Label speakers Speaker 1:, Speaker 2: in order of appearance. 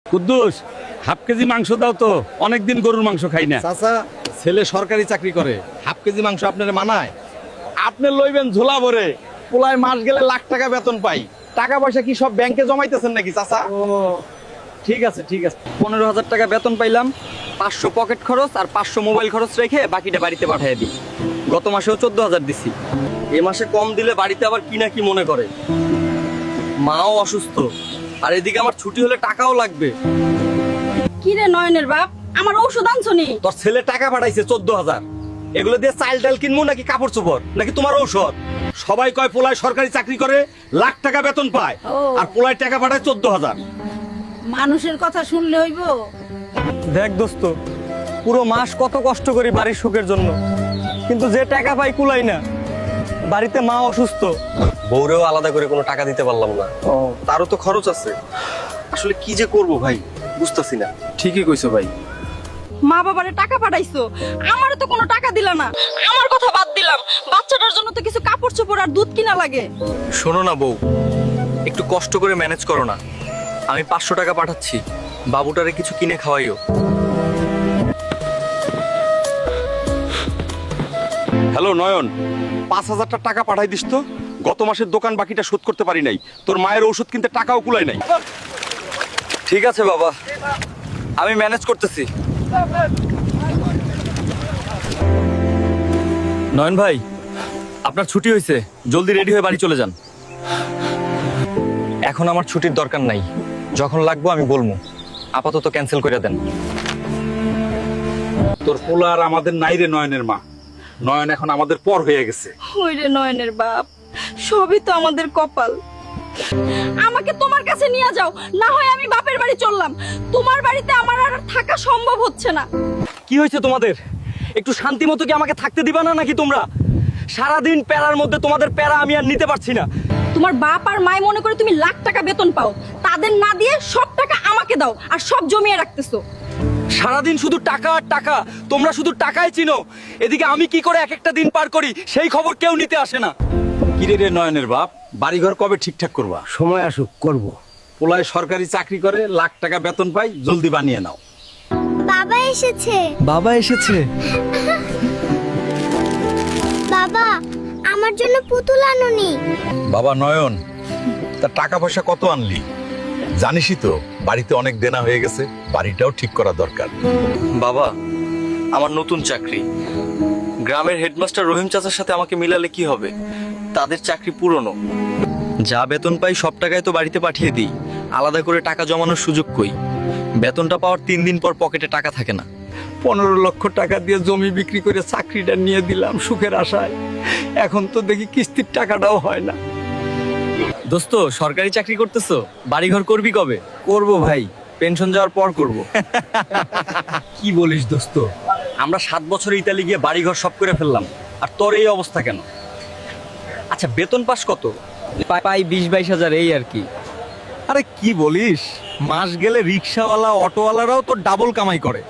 Speaker 1: Kuddus, half KG মাংস দাও তো, অনেকদিন গরুর মাংস খাই না।
Speaker 2: চাচা, ছেলে সরকারি চাকরি করে, হাফ কেজি মাংস আপনার মানায়?
Speaker 1: আপনি লইবেন ঝোলা ভরে,
Speaker 2: পোলায় মাস গেলে লাখ টাকা বেতন পাই। টাকা পয়সা কি সব ব্যাংকে জমাইতেছেন নাকি চাচা?
Speaker 3: ও ঠিক আছে ঠিক আছে, 15,000 টাকা বেতন পাইলাম, 500 পকেট খরচ আর 500 মোবাইল খরচ রেখে বাকিটা বাড়িতে পাঠিয়ে দিই। গত মাসেও 14,000 দিছি। এ মাসে কম দিলে বাড়িতে আবার কি না কি মনে করে। মাও অসুস্থ, আর এদিকে আমার ছুটি হলে টাকাও লাগবে।
Speaker 4: কি রে নয়নের বাপ, আমার ঔষধ আনছনি?
Speaker 3: তোর ছেলে টাকা পাঠাইছে 14,000। এগুলো দিয়ে চাল ডাল কিনবো নাকি কাপড় চোপড় নাকি তোমার ঔষধ?
Speaker 1: সবাই কয় পোলায় সরকারি চাকরি করে, লাখ টাকা বেতন পায়,
Speaker 4: ও।
Speaker 1: আর পোলায় টাকা পাঠায় 14,000।
Speaker 4: মানুষের কথা শুনলে হইব?
Speaker 3: দেখ দোস্ত, পুরো মাস কত কষ্ট করি বাড়ির সুখের জন্য, কিন্তু যে টাকা পাই কুলাই না। বাড়িতে মা অসুস্থ, বউরেও আলাদা করে কোনো টাকা দিতে পারলাম না। তারও তো খরচ আছে। আসলে কি যে করব ভাই, বুঝতাছি না।
Speaker 2: ঠিকই কইছো ভাই।
Speaker 4: মা বাবারে টাকা পাঠাইছো, আমারও তো কোনো টাকা দিলা না। আমার কথা বাদ দিলাম, বাচ্চাটার জন্য তো কিছু কাপড় চোপড় আর দুধ কিনা লাগে।
Speaker 3: শোনো না বউ, একটু কষ্ট করে ম্যানেজ করো না। আমি 500 টাকা পাঠাচ্ছি, বাবুটারে কিছু কিনে খাওয়াইও।
Speaker 1: হ্যালো নয়ন, 5,000 টাকা পাঠাই দিস তো। গত মাসের দোকান বাকিটা শোধ করতে পারি নাই, তোর মায়ের ওষুধ কিনতে টাকাও কুলাই নাই।
Speaker 3: ঠিক আছে বাবা, আমি ম্যানেজ করতেছি। নয়ন ভাই, আপনার ছুটি হয়েছে, জলদি রেডি হয়ে বাড়ি চলে যান। এখন আমার ছুটির দরকার নাই, যখন লাগবো আমি বলবো। আপাতত ক্যান্সেল করে দেন।
Speaker 1: তোর পোলা আর আমাদের নাই রে নয়নের মা। নয়ন এখন আমাদের পর হয়ে গেছে।
Speaker 4: ওই রে নয়নের বাপ, সবই তো আমাদের কপাল। আমাকে তোমার কাছে নিয়ে যাও, না হয় আমি বাপের বাড়ি চললাম। তোমার বাড়িতে আমার আর থাকা সম্ভব হচ্ছে না।
Speaker 3: কি হয়েছে তোমাদের? একটু শান্তি মতো কি আমাকে থাকতে দিবা না নাকি তোমরা? সারাদিন প্যারার মধ্যে তোমাদের প্যারা আমি আর নিতে পারছি না।
Speaker 4: তোমার বাপ আর মায় মনে করে তুমি লাখ টাকা বেতন পাও, তাদের না দিয়ে সব টাকা আমাকে দাও আর সব জমিয়ে রাখতেছো।
Speaker 3: সারাদিন শুধু টাকা আর টাকা, তোমরা শুধু টাকাই চিনো। এদিকে আমি কি করে এক একটা দিন পার করি সেই খবর কেউ নিতে আসে না।
Speaker 1: কিরে রে নয়নের বাপ, বাড়িঘর কবে ঠিকঠাক করবা?
Speaker 2: সময় আসুক করব।
Speaker 1: পোলায় সরকারি চাকরি করে, লাখ টাকা বেতন পাই, জলদি বানিয়ে নাও।
Speaker 5: বাবা এসেছে।
Speaker 3: বাবা এসেছে?
Speaker 5: বাবা, আমার জন্য পুতুল আনোনি?
Speaker 6: বাবা নয়ন, তা টাকা পয়সা কত আনলি? জানিসই তো বাড়িতে অনেক দেনা হয়ে গেছে, বাড়িটাও ঠিক করা দরকার।
Speaker 3: বাবা, আমার নতুন চাকরি। গ্রামের হেডমাস্টার রহিম চাচার সাথে আমাকে মিলালে কি হবে? তাদের চাকরি পুরনো। যা বেতন পাই সব টাকায় তো বাড়িতে পাঠিয়ে দিই, আলাদা করে টাকা জমানোর সুযোগ কই? বেতনটা পাওয়ার 3 দিন পর পকেটে টাকা থাকে না।
Speaker 2: 15 লক্ষ টাকা দিয়ে জমি বিক্রি করে চাকরিটা নিয়ে দিলাম সুখের আশায়। এখন তো দেখি কিস্তির টাকাটাও হয় না।
Speaker 3: দোস্ত, সরকারি চাকরি করতেছো, বাড়িঘর করবি কবে?
Speaker 2: করব ভাই।
Speaker 3: পেনশন যাওয়ার পর করব।
Speaker 2: কি বলিস দোস্ত?
Speaker 3: আমরা 7 বছরে ইতালি গিয়ে বাড়িঘর সব করে ফেললাম, আর তোর এই অবস্থা কেন? আচ্ছা, বেতন পাস কত? পাই 20-22 হাজার, এই আর কি।
Speaker 2: আরে কি বলিস, মাস গেলে রিক্সাওয়ালা অটোওয়ালারাও তো ডাবল কামাই করে।